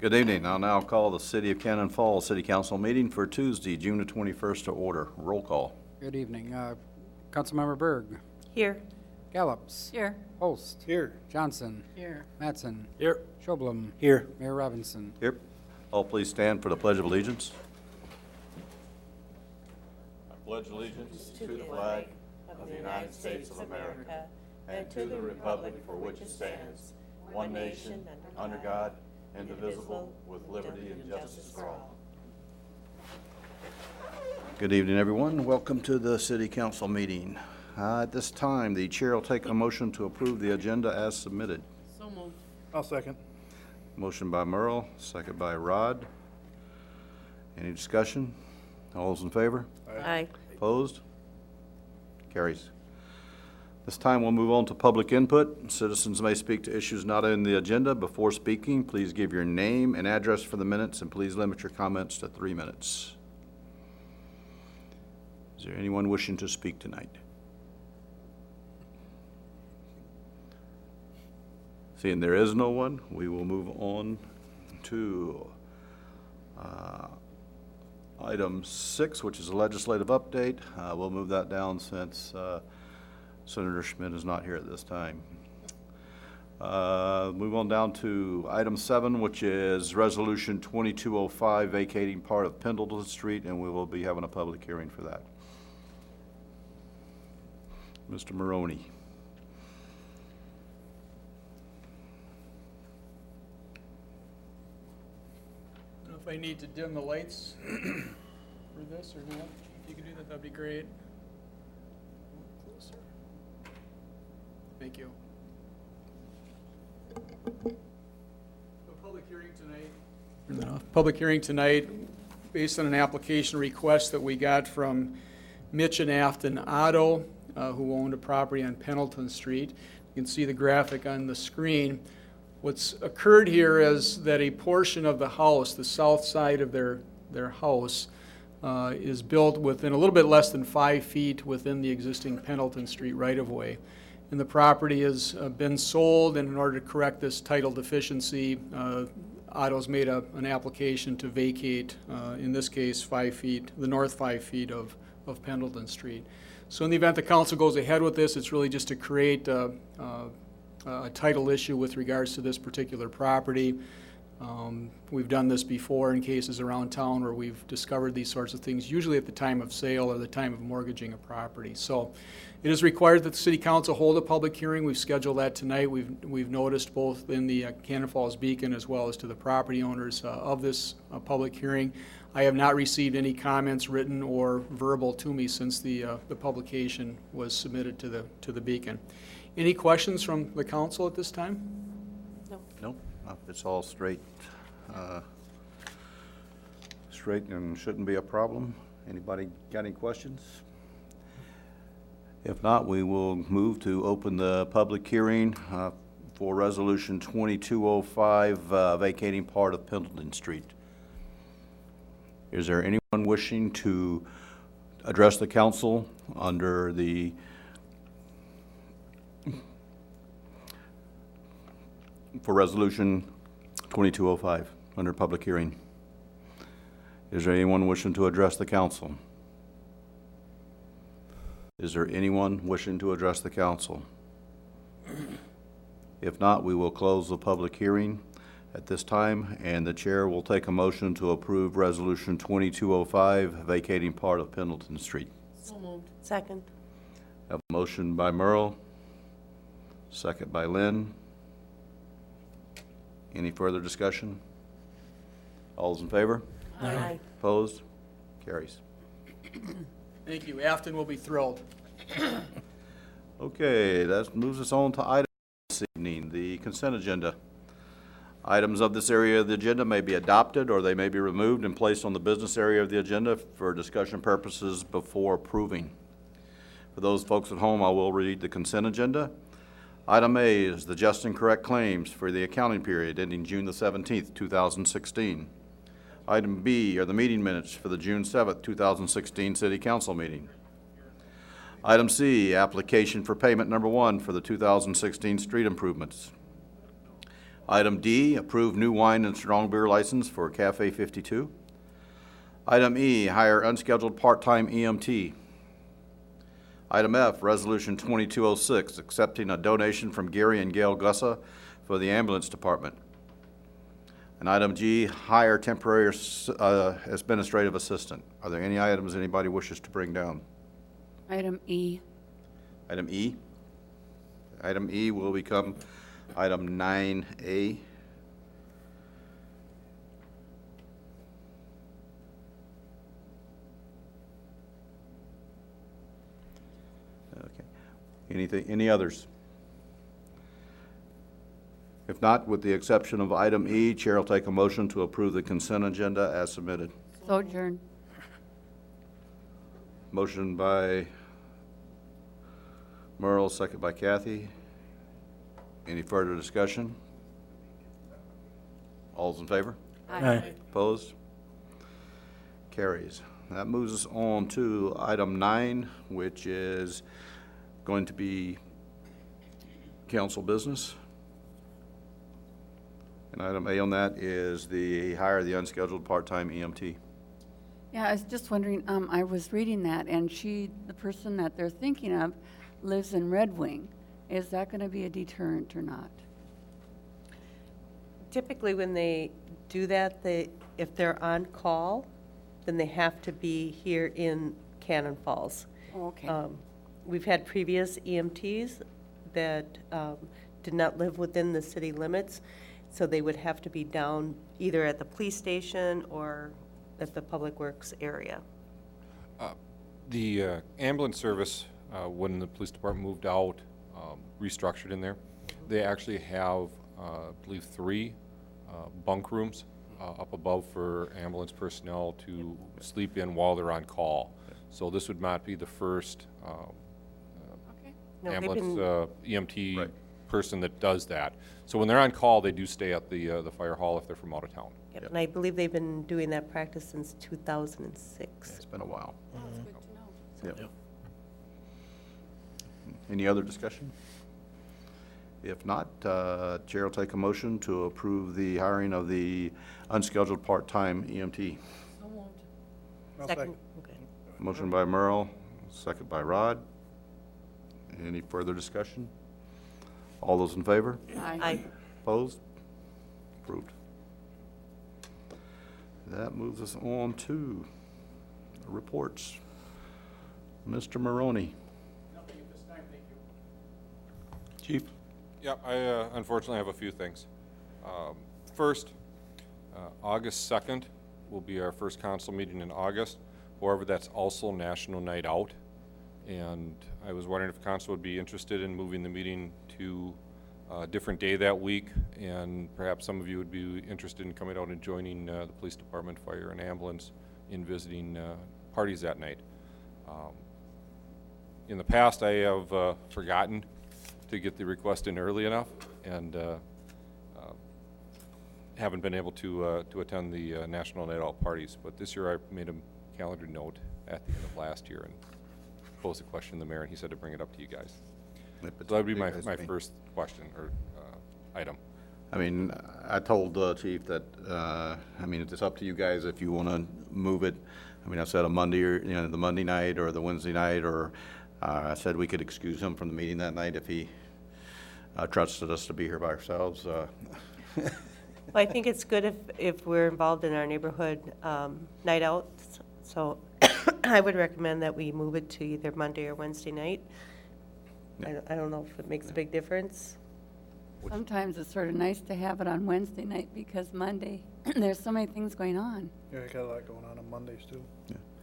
Good evening. I'll now call the City of Cannon Falls City Council meeting for Tuesday, June the 21st to order. Roll call. Good evening. Councilmember Berg. Here. Gallops. Here. Holst. Here. Johnson. Here. Mattson. Here. Schoblum. Here. Mayor Robinson. Here. All please stand for the Pledge of Allegiance. I pledge allegiance to the flag of the United States of America and to the republic for which it stands, one nation, under God, indivisible, with liberty and justice for all. Good evening, everyone. Welcome to the City Council meeting. At this time, the chair will take a motion to approve the agenda as submitted. So moved. I'll second. Motion by Merle, second by Rod. Any discussion? All those in favor? Aye. Opposed? Carries. This time we'll move on to public input. Citizens may speak to issues not in the agenda. Before speaking, please give your name and address for the minutes, and please limit your comments to 3 minutes. Is there anyone wishing to speak tonight? Seeing there is no one, we will move on to item 6, which is a legislative update. We'll move that down since Senator Schmidt is not here at this time. Move on down to item 7, which is Resolution 2205 vacating part of Pendleton Street, and we will be having a public hearing for that. Mr. Maroney. I don't know if I need to dim the lights for this or not. If you could do that, that'd be great. Closer. Thank you. Public hearing tonight based on an application request that we got from Mitch and Afton Otto, who owned a property on Pendleton Street. You can see the graphic on the screen. What's occurred here is that a portion of the house, the south side of their house, is built within a little bit less than 5 feet within the existing Pendleton Street right-of-way. And the property has been sold, and in order to correct this title deficiency, Otto's made an application to vacate, in this case, 5 feet, the north 5 feet of Pendleton Street. So in the event the council goes ahead with this, it's really just to create a title issue with regards to this particular property. We've done this before in cases around town where we've discovered these sorts of things, usually at the time of sale or the time of mortgaging a property. So it is required that the City Council hold a public hearing. We've scheduled that tonight. We've noticed both in the Cannon Falls Beacon as well as to the property owners of this public hearing. I have not received any comments, written or verbal, to me since the publication was submitted to the Beacon. Any questions from the council at this time? No, it's all straight and shouldn't be a problem. Anybody got any questions? If not, we will move to open the public hearing for Resolution 2205 vacating part of Pendleton Street. Is there anyone wishing to address the council under the for Resolution 2205 under public hearing? Is there anyone wishing to address the council? Is there anyone wishing to address the council? If not, we will close the public hearing at this time, and the chair will take a motion to approve Resolution 2205 vacating part of Pendleton Street. So moved. Second. A motion by Merle, second by Lynn. Any further discussion? All those in favor? Aye. Opposed? Carries. Thank you. Afton will be thrilled. Okay, that moves us on to item this evening, the consent agenda. Items of this area of the agenda may be adopted, or they may be removed and placed on the business area of the agenda for discussion purposes before approving. For those folks at home, I will read the consent agenda. Item A is the just and correct claims for the accounting period ending June the 17th, 2016. Item B are the meeting minutes for the June 7th, 2016 City Council meeting. Item C, application for payment number 1 for the 2016 street improvements. Item D, approve new wine and strong beer license for Cafe 52. Item E, hire unscheduled part-time EMT. Item F, Resolution 2206, accepting a donation from Gary and Gail Gussa for the ambulance department. And item G, hire temporary administrative assistant. Are there any items anybody wishes to bring down? Item E. Item E? Item E will become item 9A. Okay. Any others? If not, with the exception of item E, Chair will take a motion to approve the consent agenda as submitted. Sojourn. Motion by Merle, second by Kathy. Any further discussion? All's in favor? Aye. Opposed? Carries. That moves us on to item 9, which is going to be council business. And item A on that is the hire the unscheduled part-time EMT. Yeah, I was just wondering, I was reading that, and the person that they're thinking of lives in Red Wing. Is that going to be a deterrent or not? Typically, when they do that, if they're on call, then they have to be here in Cannon Falls. Oh, okay. We've had previous EMTs that did not live within the city limits, so they would have to be down either at the police station or at the Public Works area. The ambulance service, when the police department moved out, restructured in there, they actually have, I believe, 3 bunk rooms up above for ambulance personnel to sleep in while they're on call. So this would not be the first Okay. No, they've ambulance been- EMT Right. person that does that. So when they're on call, they do stay at the fire hall if they're from out of town. Yep, and I believe they've been doing that practice since 2006. It's been a while. That's good to know. Yep. Any other discussion? If not, Chair will take a motion to approve the hiring of the unscheduled part-time EMT. Second, okay. Motion by Merle, second by Rod. Any further discussion? All those in favor? Aye. Opposed? Approved. That moves us on to reports. Mr. Maroney. Nothing at this time, thank you. Chief. Yeah, I unfortunately have a few things. First, August 2nd will be our first council meeting in August. However, that's also National Night Out. And I was wondering if council would be interested in moving the meeting to a different day that week. And perhaps some of you would be interested in coming out and joining the police department, fire, and ambulance in visiting parties that night. In the past, I have forgotten to get the request in early enough, and haven't been able to attend the National Night Out parties. But this year, I made a calendar note at the end of last year and posed a question to the mayor, and he said to bring it up to you guys. So that would be my first question or item. I mean, I told Chief that, I mean, it's up to you guys if you want to move it. I mean, I said a Monday or, you know, the Monday night or the Wednesday night, or I said we could excuse him from the meeting that night if he trusted us to be here by ourselves. Well, I think it's good if we're involved in our neighborhood night out, so I would recommend that we move it to either Monday or Wednesday night. I don't know if it makes a big difference. Sometimes it's sort of nice to have it on Wednesday night because Monday, there's so many things going on. Yeah, you got a lot going on Mondays too.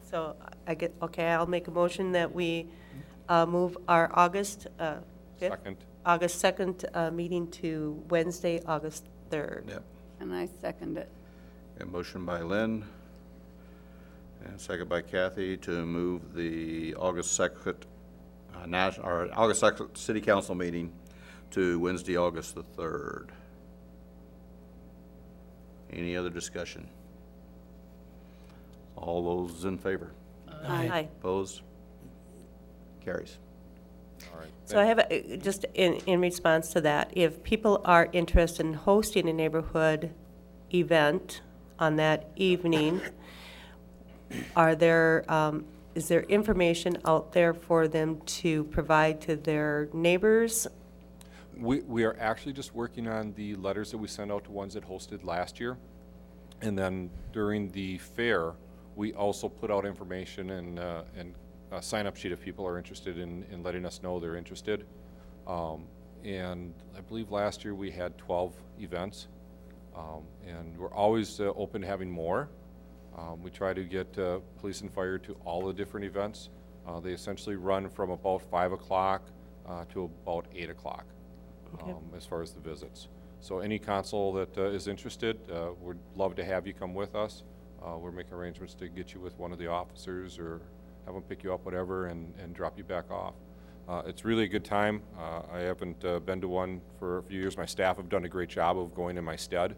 So I'll make a motion that we move our August 5th, Second. August 2nd meeting to Wednesday, August 3rd. Yep. And I second it. A motion by Lynn and second by Kathy to move the August 2nd, August 2nd City Council meeting to Wednesday, August the 3rd. Any other discussion? All those in favor? Aye. Opposed? Carries. All right. So I have, just in response to that, if people are interested in hosting a neighborhood event on that evening, is there information out there for them to provide to their neighbors? We are actually just working on the letters that we sent out to ones that hosted last year. And then during the fair, we also put out information and a sign-up sheet if people are interested in letting us know they're interested. And I believe last year we had 12 events. And we're always open to having more. We try to get police and fire to all the different events. They essentially run from about 5 o'clock to about 8 o'clock. Okay. As far as the visits. So any council that is interested, we'd love to have you come with us. We're making arrangements to get you with one of the officers or have them pick you up, whatever, and drop you back off. It's really a good time. I haven't been to one for a few years. My staff have done a great job of going in my stead.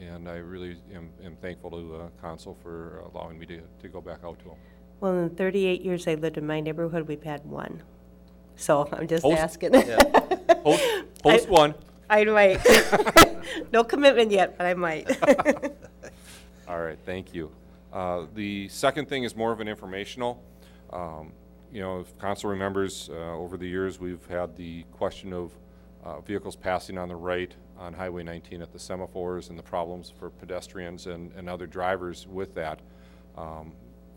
And I really am thankful to council for allowing me to go back out to them. Well, in the 38 years I lived in my neighborhood, we've had one. So I'm just Host- asking. Post one. I might. No commitment yet, but I might. All right, thank you. The second thing is more of an informational. You know, if council remembers, over the years, we've had the question of vehicles passing on the right on Highway 19 at the semaphores and the problems for pedestrians and other drivers with that.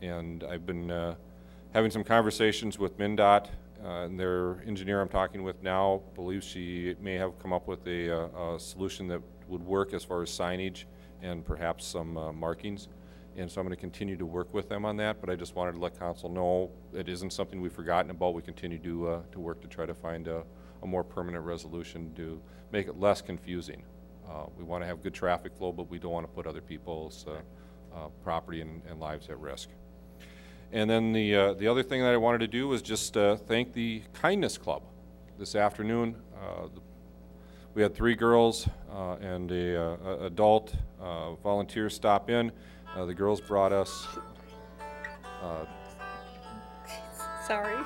And I've been having some conversations with MnDOT, and their engineer I'm talking with now believes she may have come up with a solution that would work as far as signage and perhaps some markings. And so I'm going to continue to work with them on that, but I just wanted to let council know it isn't something we've forgotten about. We continue to work to try to find a more permanent resolution to make it less confusing. We want to have good traffic flow, but we don't want to put other people's property and lives at risk. And then the other thing that I wanted to do was just thank the Kindness Club. This afternoon, we had 3 girls and a adult volunteer stop in. The girls brought us Sorry.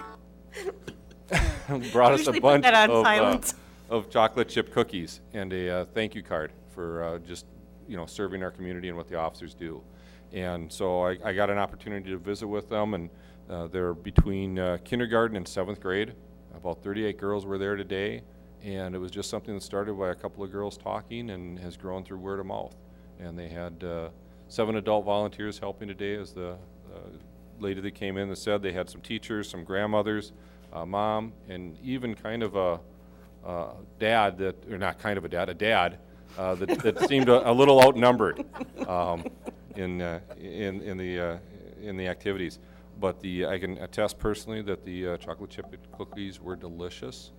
brought us Usually a put bunch that on silence. of chocolate chip cookies and a thank you card for just serving our community and what the officers do. And so I got an opportunity to visit with them, and they're between kindergarten and 7th grade. About 38 girls were there today, and it was just something that started by a couple of girls talking and has grown through word of mouth. And they had 7 adult volunteers helping today, as the lady that came in that said. They had some teachers, some grandmothers, mom, and even kind of a dad that, or not kind of a dad, that seemed a little outnumbered in the activities. But I can attest personally that the chocolate chip cookies were delicious,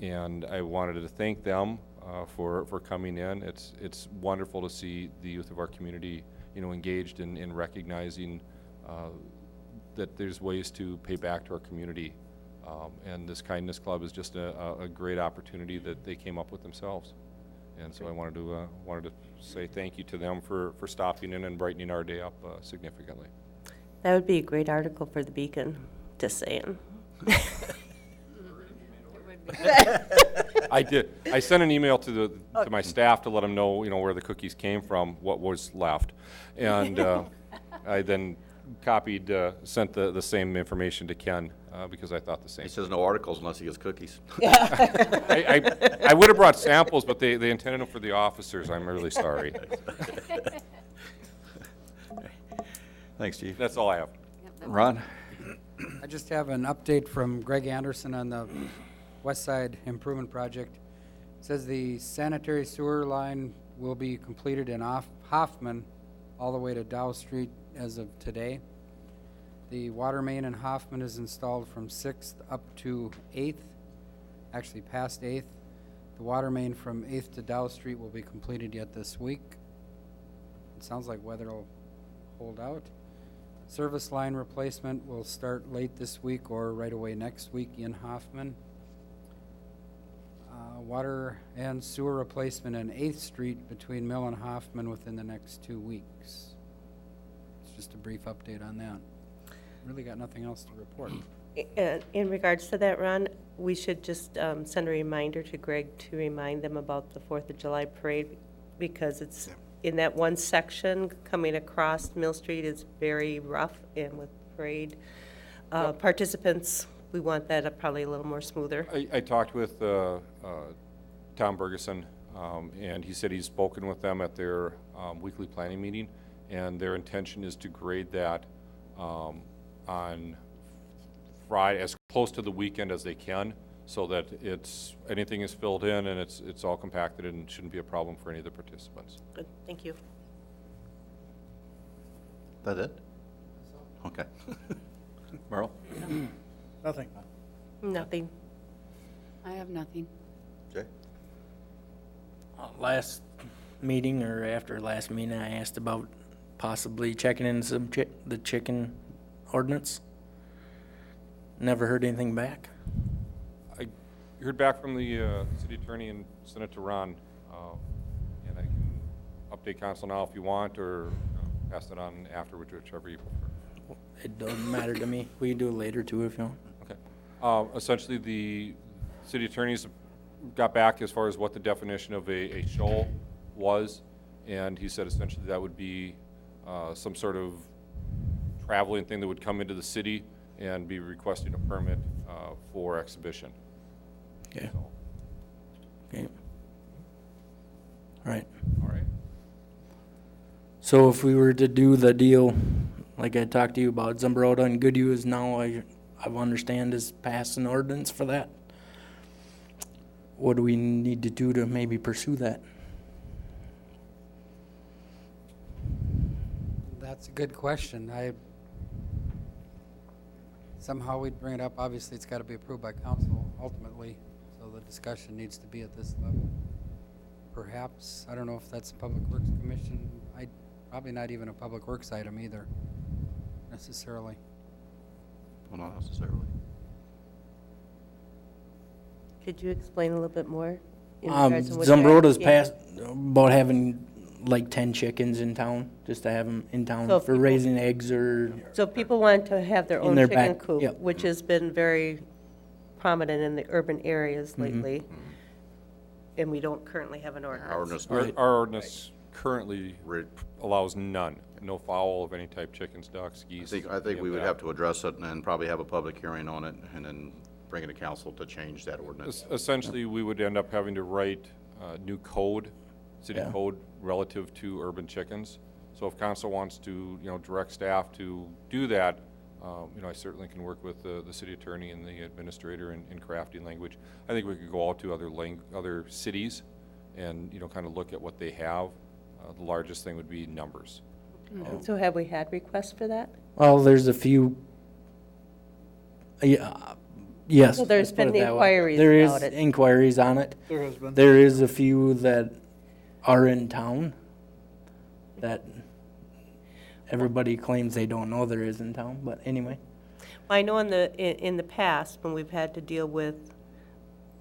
and I wanted to thank them for coming in. It's wonderful to see the youth of our community, engaged in recognizing that there's ways to pay back to our community, and this Kindness Club is just a great opportunity that they came up with themselves. And so I wanted to say thank you to them for stopping in and brightening our day up significantly. That would be a great article for the Beacon, just saying. I did. I sent an email to my staff to let them know, where the cookies came from, what was left, and I then sent the same information to Ken because I thought the same. He says no articles unless he gets cookies. I would have brought samples, but they intended them for the officers. I'm really sorry. Thanks, Chief. That's all I have. Ron? I just have an update from Greg Anderson on the West Side Improvement Project. It says the sanitary sewer line will be completed in Hoffman all the way to Dow Street as of today. The water main in Hoffman is installed from 6th up to 8th, actually past 8th. The water main from 8th to Dow Street will be completed yet this week. It sounds like weather will hold out. Service line replacement will start late this week or right away next week in Hoffman. Water and sewer replacement on 8th Street between Mill and Hoffman within the next 2 weeks. It's just a brief update on that. Really got nothing else to report. In regards to that, Ron, we should just send a reminder to Greg to remind them about the 4th of July parade, because it's in that one section coming across Mill Street is very rough, and with parade participants, we want that probably a little more smoother. I talked with Tom Bergeson, and he said he's spoken with them at their weekly planning meeting, and their intention is to grade that on Friday, as close to the weekend as they can, so that anything is filled in and it's all compacted and shouldn't be a problem for any of the participants. Good, thank you. That it? Okay. Merle? Nothing. Nothing. I have nothing. Jay? Last meeting, or after last meeting, I asked about possibly checking in some the chicken ordinance. Never heard anything back. I heard back from the city attorney and sent it to Ron, and I can update council now if you want, or pass it on afterwards, whichever you prefer. It doesn't matter to me. We can do it later too if you want. Okay. Essentially, the city attorneys got back as far as what the definition of a shoal was, and he said essentially that would be some sort of traveling thing that would come into the city and be requesting a permit for exhibition. Okay. So, Okay. All right. all right. So if we were to do the deal, like I talked to you about, Zumbrota and Goodhue is now, I understand, is passed an ordinance for that. What do we need to do to maybe pursue that? That's a good question. Somehow we'd bring it up. Obviously, it's got to be approved by council ultimately, so the discussion needs to be at this level. Perhaps, I don't know if that's a Public Works Commission. Probably not even a Public Works item either, necessarily. Well, not necessarily. Could you explain a little bit more? in regards to what you're Zumbrota's asking? passed about having like 10 chickens in town, just to have them in town So for people- raising eggs or, So people want to have their In own their chicken back, coop, yep. which has been very prominent in the urban areas lately. And we don't currently have an Our ordinance. ordinance Our ordinance currently Re- allows none, no fowl of any type, chickens, ducks, geese. I think we would have to address it and probably have a public hearing on it and then bring it to council to change that ordinance. Essentially, we would end up having to write new code, city Yeah. code relative to urban chickens. So if council wants to, direct staff to do that, I certainly can work with the city attorney and the administrator in crafting language. I think we could go out to other cities and, kind of look at what they have. The largest thing would be numbers. So have we had requests for that? well, there's a few. Yeah, yes. So there's let's put been it that way. inquiries There is about it. inquiries on it. There has been. There is a few that are in town that everybody claims they don't know there is in town, but anyway. I know in the past, when we've had to deal with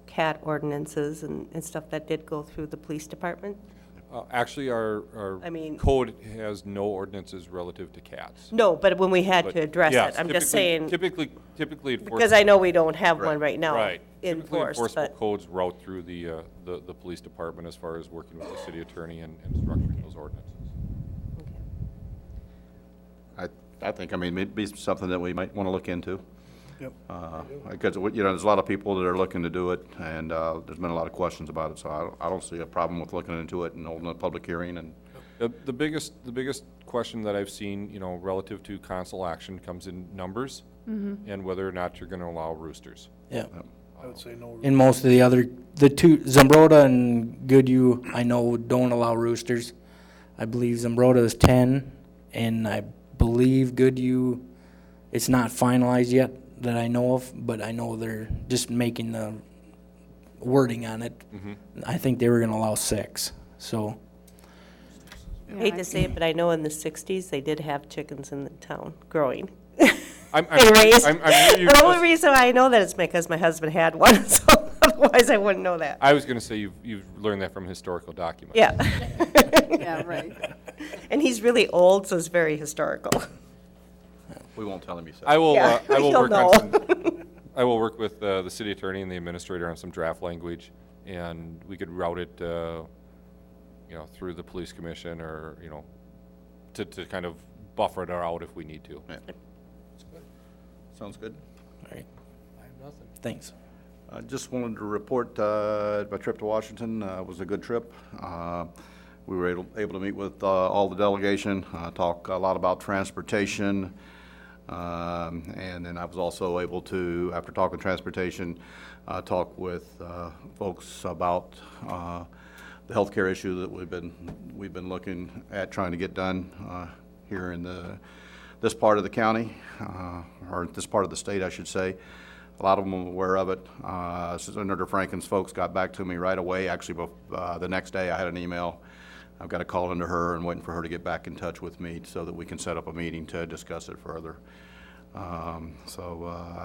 cat ordinances and stuff, that did go through the police department. Actually, our I mean- code has no ordinances relative to cats. No, but when we had But to address yes, it, I'm just typically- saying, Typically enforced. because I know we don't have one Right. right now Right. Typically enforced, enforceable but, codes route through the police department as far as working with the city attorney and structuring those ordinances. I think, it'd be something that we might want to look into. Yep. Because, there's a lot of people that are looking to do it, and there's been a lot of questions about it, so I don't see a problem with looking into it and holding a public hearing and The biggest question that I've seen, relative to council action comes in numbers and whether or not you're going to allow roosters. Yeah. I would say no. And most of the two, Zumbrota and Goodhue, I know don't allow roosters. I believe Zumbrota is 10, and I believe Goodhue, it's not finalized yet that I know of, but I know they're just making the wording on it. I think they were gonna allow 6, so, hate to say it, but I know in the 60s, they did have chickens in the town growing. I'm And raised. I'm sure you- The only reason I know that is because my husband had one, so otherwise I wouldn't know that. I was going to say you've learned that from historical documents. Yeah. Yeah, right. And he's really old, so it's very historical. We won't tell him you said. I will, Yeah, I will he'll work on know. some, I will work with the city attorney and the administrator on some draft language, and we could route it, you know, through the police commission or, you know, to kind of buffer it out if we need to. Yeah. Sounds good. All right, I have nothing. thanks. I just wanted to report my trip to Washington was a good trip. We were able to meet with all the delegation, talk a lot about transportation, and then I was also able to, after talking transportation, talk with folks about the healthcare issue that we've been looking at trying to get done here in this part of the county, or this part of the state, I should say. A lot of them are aware of it. Senator Franken's folks got back to me right away. Actually, the next day I had an email. I've got a call into her and waiting for her to get back in touch with me so that we can set up a meeting to discuss it further. I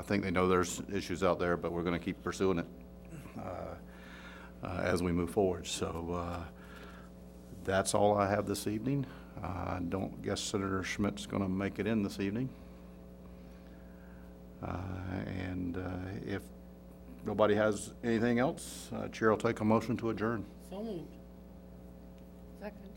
think they know there's issues out there, but we're going to keep pursuing it as we move forward. So that's all I have this evening. I don't guess Senator Schmidt's going to make it in this evening. If nobody has anything else, Chair will take a motion to adjourn. Second.